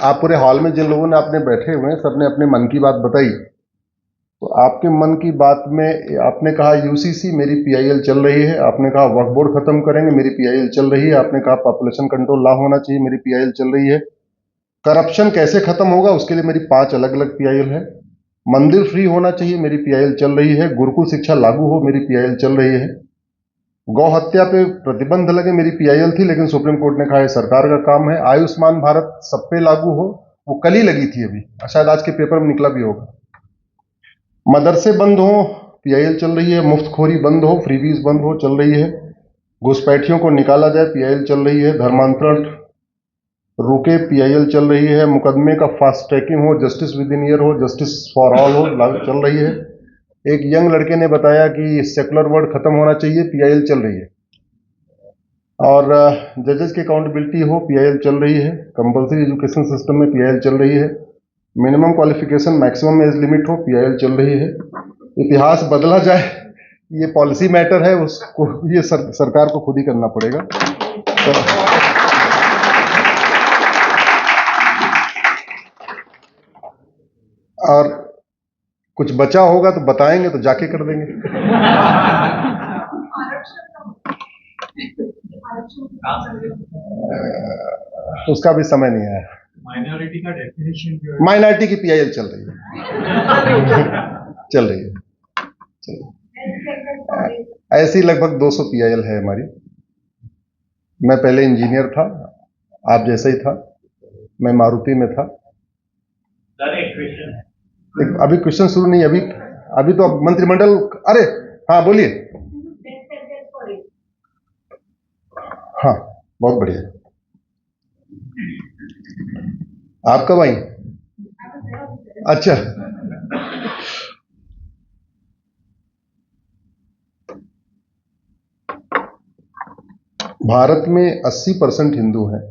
आप पूरे हॉल में जिन लोगों ने आपने बैठे हुए हैं सबने अपने मन की बात बताई, तो आपके मन की बात में आपने कहा यूसीसी मेरी पीआईएल चल रही है, आपने कहा वक्फ बोर्ड खत्म करेंगे मेरी पीआईएल चल रही है, आपने कहा पॉपुलेशन कंट्रोल लॉ होना चाहिए मेरी पीआईएल चल रही है, करप्शन कैसे खत्म होगा उसके लिए मेरी 5 अलग अलग पीआईएल है, मंदिर फ्री होना चाहिए मेरी पीआईएल चल रही है, गुरुकुल शिक्षा लागू हो मेरी पीआईएल चल रही है, गौ हत्या पे प्रतिबंध लगे मेरी पीआईएल थी, लेकिन सुप्रीम कोर्ट ने कहा है सरकार का काम है, आयुष्मान भारत सब पे लागू हो वो कल ही लगी थी अभी, शायद आज के पेपर में निकला भी होगा, मदरसे बंद हो पीआईएल चल रही है, मुफ्तखोरी बंद हो फ्रीबीज बंद हो चल रही है, घुसपैठियों को निकाला जाए पीआईएल चल रही है, धर्मांतरण रुके पीआईएल चल रही है, मुकदमे का फास्ट ट्रैकिंग हो, जस्टिस विद इन ईयर हो, जस्टिस फॉर ऑल हो चल रही है, एक यंग लड़के ने बताया कि सेकुलर वर्ड खत्म होना चाहिए पीआईएल चल रही है, और जजेस की अकाउंटेबिलिटी हो पीआईएल चल रही है, कंपलसरी एजुकेशन सिस्टम में पीआईएल चल रही है, minimum qualification maximum age limit हो पीआईएल चल रही है, इतिहास बदला जाए ये पॉलिसी मैटर है, उसको ये सरकार को खुद ही करना पड़ेगा। तो और कुछ बचा होगा तो बताएंगे तो जाके कर देंगे। उसका भी समय नहीं आया। माइनॉरिटी का डेफिनेशन जो है, माइनॉरिटी की पीआईएल चल रही है चल रही है, ऐसी लगभग 200 पीआईएल है हमारी। मैं पहले इंजीनियर था, आप जैसा ही था, मैं मारुति में था। अभी क्वेश्चन शुरू नहीं, अभी तो मंत्रिमंडल, अरे हाँ बोलिए। हाँ बहुत बढ़िया। आप कब आई? अच्छा, भारत में 80% हिंदू हैं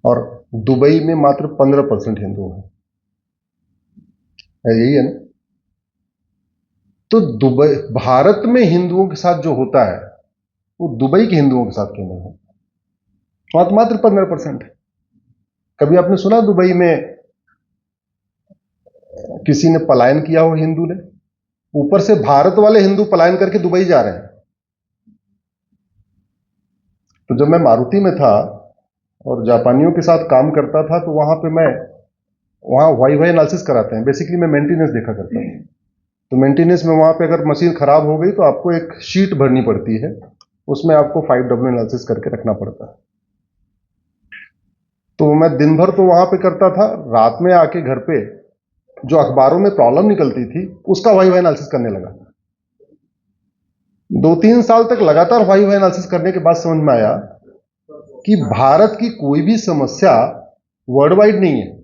और दुबई में मात्र 15% हिंदू हैं, यही है ना? तो दुबई, भारत में हिंदुओं के साथ जो होता है वो दुबई के हिंदुओं के साथ क्यों नहीं है? वहां तो मात्र 15% है। कभी आपने सुना दुबई में किसी ने पलायन किया हो हिंदू ने? ऊपर से भारत वाले हिंदू पलायन करके दुबई जा रहे हैं। तो जब मैं मारुति में था और जापानियों के साथ काम करता था तो वहां पे वहां वाई एनालिसिस कराते हैं, बेसिकली मैं मेंटेनेंस देखा करता था। तो मेंटेनेंस में वहां पे अगर मशीन खराब हो गई तो आपको एक शीट भरनी पड़ती है, उसमें आपको 5W एनालिसिस करके रखना पड़ता है। तो मैं दिन भर तो वहां पे करता था, रात में आके घर पे जो अखबारों में प्रॉब्लम निकलती थी उसका वाई एनालिसिस करने लगा। 2-3 साल तक लगातार वाई एनालिसिस करने के बाद समझ में आया कि भारत की कोई भी समस्या वर्ल्ड वाइड नहीं है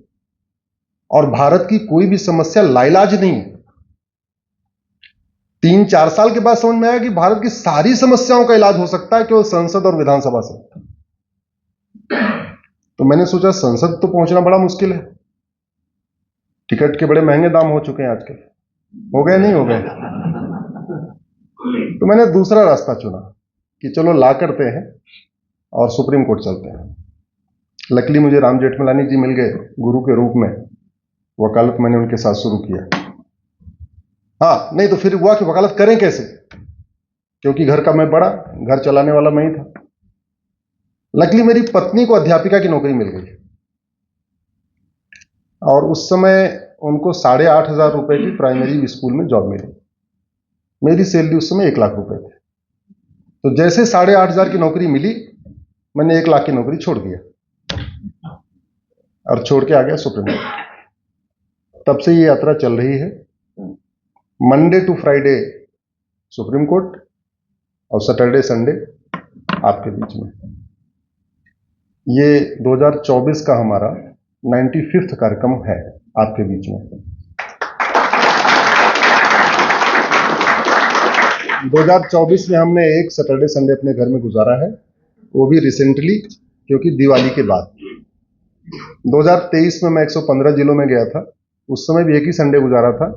और भारत की कोई भी समस्या लाइलाज नहीं है। 3-4 साल के बाद समझ में आया कि भारत की सारी समस्याओं का इलाज हो सकता है केवल संसद और विधानसभा से। तो मैंने सोचा संसद तो पहुंचना बड़ा मुश्किल है, टिकट के बड़े महंगे दाम हो चुके हैं आजकल, हो गए नहीं हो गए? तो मैंने दूसरा रास्ता चुना कि चलो ला करते हैं और सुप्रीम कोर्ट चलते हैं। लकीली मुझे राम जेठमलानी जी मिल गए गुरु के रूप में, वकालत मैंने उनके साथ शुरू किया। हाँ, नहीं तो फिर हुआ कि वकालत करें कैसे, क्योंकि घर का मैं बड़ा, घर चलाने वाला मैं ही था। लकीली मेरी पत्नी को अध्यापिका की नौकरी मिल गई और उस समय उनको 8,500 रुपए की प्राइमरी स्कूल में जॉब मिली। मेरी सैलरी उस समय 1 लाख रुपए थी। तो जैसे 8,500 की नौकरी मिली, मैंने 1 लाख की नौकरी छोड़ दिया और छोड़ के आ गया सुप्रीम कोर्ट। तब से ये यात्रा चल रही है, Monday to Friday Supreme Court और सैटरडे संडे आपके बीच में। ये 2024 का हमारा 95वां कार्यक्रम है आपके बीच में। 2024 में हमने एक सैटरडे संडे अपने घर में गुजारा है, वो भी रिसेंटली, क्योंकि दिवाली के बाद। 2023 में मैं 115 जिलों में गया था, उस समय भी एक ही संडे गुजारा था।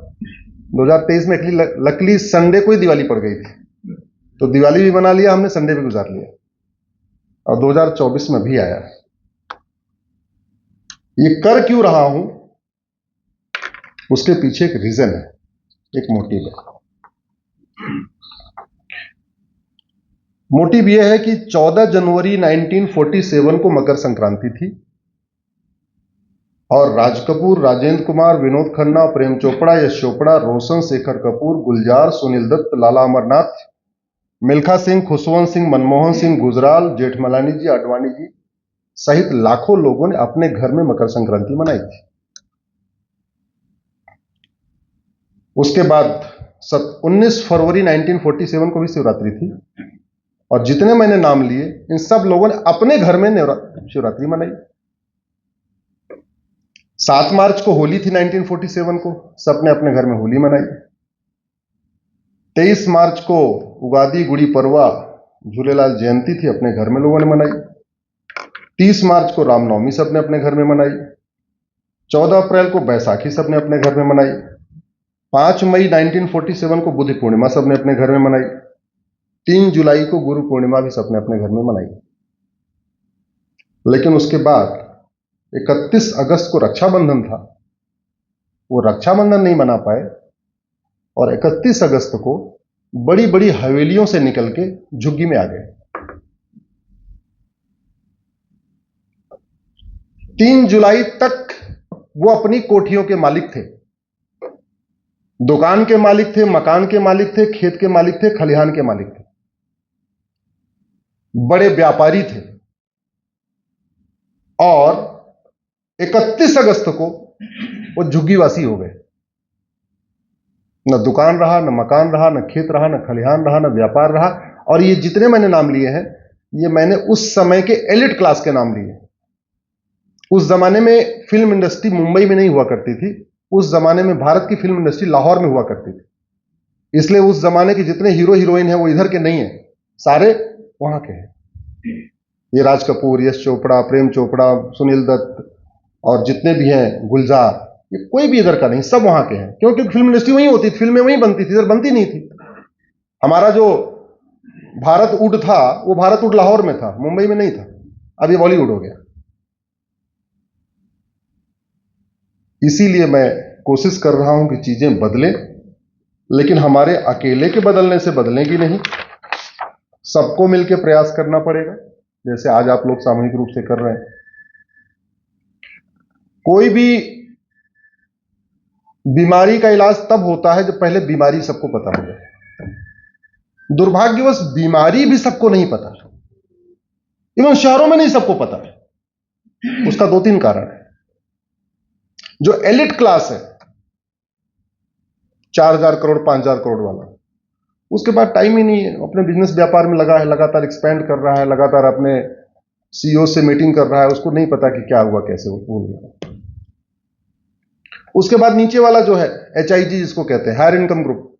2023 में लकली संडे को ही दिवाली पड़ गई थी, तो दिवाली भी मना लिया हमने, संडे भी गुजार लिया, और 2024 में भी आया। ये कर क्यों रहा हूं, उसके पीछे एक रीजन है, एक मोटिव है। मोटिव यह है कि 14 जनवरी 1947 को मकर संक्रांति थी और राज कपूर, राजेंद्र कुमार, विनोद खन्ना, प्रेम चोपड़ा, यश चोपड़ा, रोशन, शेखर कपूर, गुलजार, सुनील दत्त, लाला अमरनाथ, मिल्खा सिंह, खुशवंत सिंह, मनमोहन सिंह, गुजराल, जेठमलानी जी, आडवाणी जी सहित लाखों लोगों ने अपने घर में मकर संक्रांति मनाई थी। उसके बाद 19 फरवरी 1947 को भी शिवरात्रि थी और जितने मैंने नाम लिए इन सब लोगों ने अपने घर में शिवरात्रि मनाई। 7 मार्च को होली थी 1947 को, सबने अपने घर में होली मनाई। 23 मार्च को उगादी, गुड़ी पड़वा, झूलेलाल जयंती थी, अपने घर में लोगों ने मनाई। 30 मार्च को रामनवमी सबने अपने घर में मनाई। 14 अप्रैल को बैसाखी सबने अपने घर में मनाई। 5 मई 1947 को बुद्ध पूर्णिमा सबने अपने घर में मनाई। 3 जुलाई को गुरु पूर्णिमा भी सबने अपने घर में मनाई। लेकिन उसके बाद 31 अगस्त को रक्षाबंधन था, वो रक्षाबंधन नहीं मना पाए और 31 अगस्त को बड़ी बड़ी हवेलियों से निकल के झुग्गी में आ गए। 3 जुलाई तक वो अपनी कोठियों के मालिक थे, दुकान के मालिक थे, मकान के मालिक थे, खेत के मालिक थे, खलिहान के मालिक थे, बड़े व्यापारी थे। और 31 अगस्त को वो झुग्गीवासी हो गए। न दुकान रहा, न मकान रहा, न खेत रहा, न खलिहान रहा, न व्यापार रहा। और ये जितने मैंने नाम लिए हैं, ये मैंने उस समय के एलिट क्लास के नाम लिए। उस जमाने में फिल्म इंडस्ट्री मुंबई में नहीं हुआ करती थी, उस जमाने में भारत की फिल्म इंडस्ट्री लाहौर में हुआ करती थी। इसलिए उस जमाने के जितने हीरो हीरोइन हैं वो इधर के नहीं हैं, सारे वहां के हैं। ये राज कपूर, यश चोपड़ा, प्रेम चोपड़ा, सुनील दत्त और जितने भी हैं, गुलजार, ये कोई भी इधर का नहीं, सब वहां के हैं। क्योंकि फिल्म इंडस्ट्री वहीं होती थी, फिल्में वहीं बनती थी, इधर बनती नहीं थी। हमारा जो भारत वुड था वो भारत वुड लाहौर में था, मुंबई में नहीं था। अब ये बॉलीवुड हो गया। इसीलिए मैं कोशिश कर रहा हूं कि चीजें बदलें, लेकिन हमारे अकेले के बदलने से बदलेंगी नहीं, सबको मिलकर प्रयास करना पड़ेगा, जैसे आज आप लोग सामूहिक रूप से कर रहे हैं। कोई भी बीमारी का इलाज तब होता है जब पहले बीमारी सबको पता हो जाए। दुर्भाग्यवश बीमारी भी सबको नहीं पता, इवन शहरों में नहीं सबको पता है। उसका 2-3 कारण है। जो एलिट क्लास है, 4000 करोड़ 5000 करोड़ वाला, उसके पास टाइम ही नहीं है, अपने बिजनेस व्यापार में लगा है, लगातार एक्सपेंड कर रहा है, लगातार अपने सीईओ से मीटिंग कर रहा है, उसको नहीं पता कि क्या हुआ, कैसे भूल गया। उसके बाद नीचे वाला जो है HIG जिसको कहते हैं, हायर इनकम ग्रुप,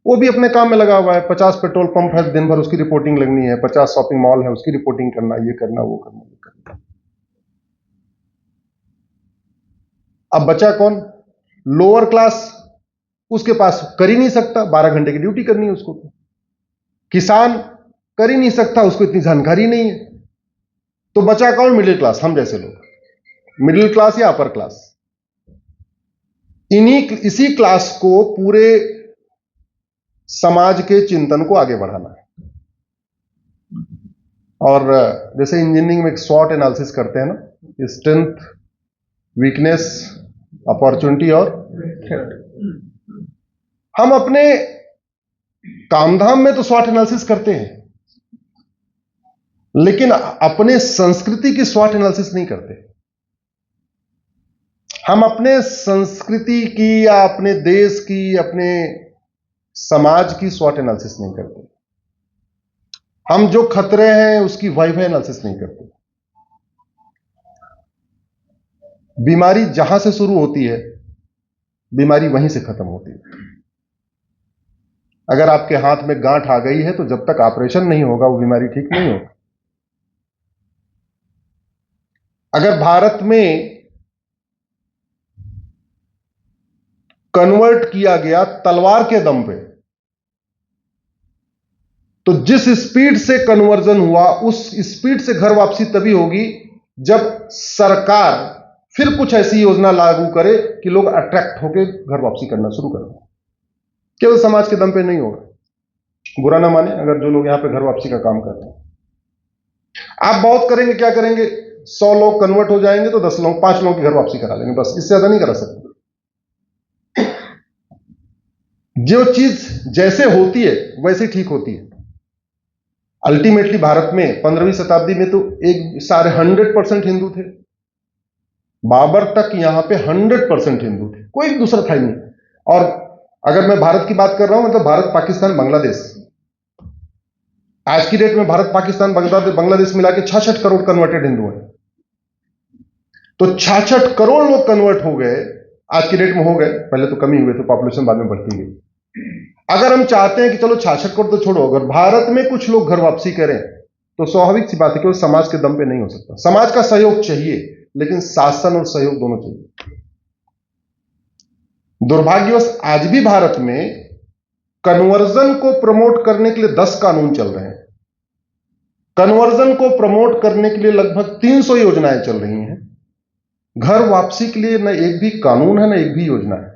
वो भी अपने काम में लगा हुआ है। 50 पेट्रोल पंप है, दिन भर उसकी रिपोर्टिंग लगनी है। 50 शॉपिंग मॉल है, उसकी रिपोर्टिंग करना, ये करना, वो करना, ये करना। अब बचा कौन? लोअर क्लास, उसके पास कर ही नहीं सकता, 12 घंटे की ड्यूटी करनी है उसको। किसान कर ही नहीं सकता, उसको इतनी जानकारी नहीं है। तो बचा कौन? मिडिल क्लास, हम जैसे लोग। मिडिल क्लास या अपर क्लास, इसी क्लास को पूरे समाज के चिंतन को आगे बढ़ाना है। और जैसे इंजीनियरिंग में एक स्वॉट एनालिसिस करते हैं ना, स्ट्रेंथ, वीकनेस, अपॉर्चुनिटी और थ्रेट। हम अपने कामधाम में तो स्वॉट एनालिसिस करते हैं, लेकिन अपने संस्कृति की स्वॉट एनालिसिस नहीं करते। हम अपने संस्कृति की या अपने देश की, अपने समाज की स्वॉट एनालिसिस नहीं करते। हम जो खतरे हैं उसकी वाइव एनालिसिस नहीं करते। बीमारी जहां से शुरू होती है, बीमारी वहीं से खत्म होती है। अगर आपके हाथ में गांठ आ गई है तो जब तक ऑपरेशन नहीं होगा वो बीमारी ठीक नहीं होगी। अगर भारत में कन्वर्ट किया गया तलवार के दम पे, तो जिस स्पीड से कन्वर्जन हुआ उस स्पीड से घर वापसी तभी होगी जब सरकार फिर कुछ ऐसी योजना लागू करे कि लोग अट्रैक्ट होकर घर वापसी करना शुरू कर दें। केवल समाज के दम पे नहीं होगा, बुरा ना माने अगर जो लोग यहां पे घर वापसी का काम कर रहे हैं। आप बहुत करेंगे, क्या करेंगे, 100 लोग कन्वर्ट हो जाएंगे तो 10 लोग, 5 लोगों की घर वापसी करा लेंगे, बस, इससे ज्यादा नहीं करा सकते। जो चीज जैसे होती है वैसे ठीक होती है। अल्टीमेटली भारत में 15वीं शताब्दी में तो एक सारे 100% हिंदू थे। बाबर तक यहां पे 100% हिंदू थे, कोई दूसरा था ही नहीं। और अगर मैं भारत की बात कर रहा हूं, मतलब भारत, पाकिस्तान, बांग्लादेश, आज की डेट में भारत, पाकिस्तान, बांग्लादेश मिला के 66 करोड़ कन्वर्टेड हिंदू हैं। तो 66 करोड़ लोग कन्वर्ट हो गए, आज की डेट में हो गए, पहले तो कमी हुए थे, पॉपुलेशन बाद में बढ़ती गई। अगर हम चाहते हैं कि चलो 66 करोड़ तो छोड़ो, अगर भारत में कुछ लोग घर वापसी करें तो स्वाभाविक सी बात है कि वो समाज के दम पे नहीं हो सकता। समाज का सहयोग चाहिए, लेकिन शासन और सहयोग दोनों चाहिए। दुर्भाग्यवश आज भी भारत में कन्वर्जन को प्रमोट करने के लिए 10 कानून चल रहे हैं। कन्वर्जन को प्रमोट करने के लिए लगभग 300 योजनाएं चल रही हैं। घर वापसी के लिए न एक भी कानून है, न एक भी योजना है।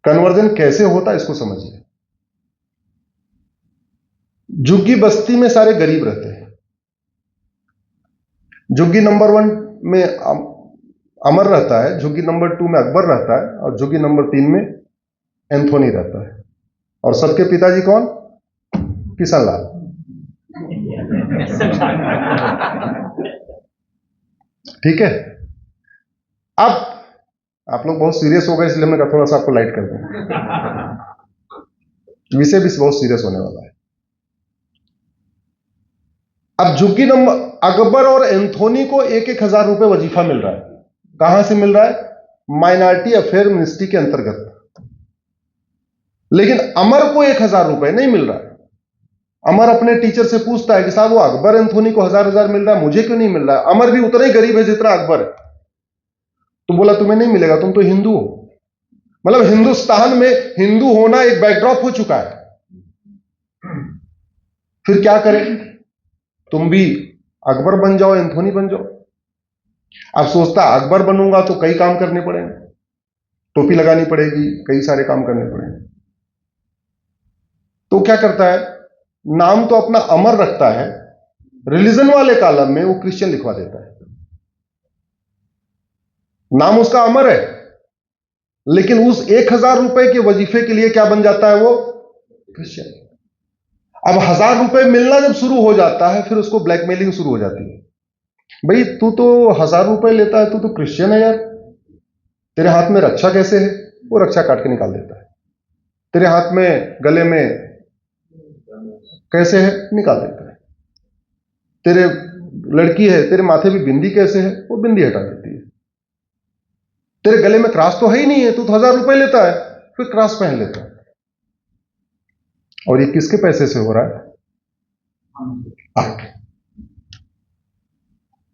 कन्वर्जन कैसे होता है इसको समझिए। झुग्गी बस्ती में सारे गरीब रहते हैं। झुग्गी नंबर 1 में अमर रहता है, झुग्गी नंबर 2 में अकबर रहता है, और झुग्गी नंबर 3 में एंथोनी रहता है। और सबके पिताजी कौन? किशनलाल। ठीक है। अब आप लोग बहुत सीरियस हो गए, इसलिए मैं थोड़ा सा आपको लाइट कर दूं। विषय भी बहुत सीरियस होने वाला है। अब झुग्गी नंबर, अकबर और एंथोनी को 1,000 रुपए वजीफा मिल रहा है। कहां से मिल रहा है? माइनॉरिटी अफेयर मिनिस्ट्री के अंतर्गत। लेकिन अमर को 1,000 रुपए नहीं मिल रहा है। अमर अपने टीचर से पूछता है कि साहब वो अकबर एंथोनी को 1,000 मिल रहा है, मुझे क्यों नहीं मिल रहा है? अमर भी उतना ही गरीब है जितना अकबर है। तो बोला तुम्हें नहीं मिलेगा, तुम तो हिंदू हो। मतलब हिंदुस्तान में हिंदू होना एक बैकड्रॉप हो चुका है। फिर क्या करें? तुम भी अकबर बन जाओ, एंथोनी बन जाओ। अब सोचता अकबर बनूंगा तो कई काम करने पड़ेंगे, टोपी लगानी पड़ेगी, कई सारे काम करने पड़ेंगे। तो क्या करता है, नाम तो अपना अमर रखता है, रिलीजन वाले कॉलम में वो क्रिश्चियन लिखवा देता है। नाम उसका अमर है, लेकिन उस 1,000 रुपए के वजीफे के लिए क्या बन जाता है वो? क्रिश्चियन। अब 1,000 रुपए मिलना जब शुरू हो जाता है, फिर उसको ब्लैकमेलिंग शुरू हो जाती है। भाई तू तो 1,000 रुपए लेता है, तू तो क्रिश्चियन है यार, तेरे हाथ में रक्षा कैसे है? वो रक्षा काट के निकाल देता है। तेरे हाथ में, गले में कैसे है? निकाल देता है। तेरे लड़की है, तेरे माथे भी बिंदी कैसे है? वो बिंदी हटा देती है। तेरे गले में क्रॉस तो है ही नहीं है, तू तो 1,000 रुपए लेता है, फिर क्रॉस पहन लेता है। और ये किसके पैसे से हो रहा है? आपके।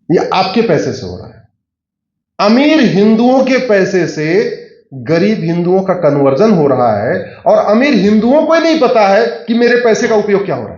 ये आपके पैसे से हो रहा है। अमीर हिंदुओं के पैसे से गरीब हिंदुओं का कन्वर्जन हो रहा है, और अमीर हिंदुओं को ही नहीं पता है कि मेरे पैसे का उपयोग क्या हो रहा है।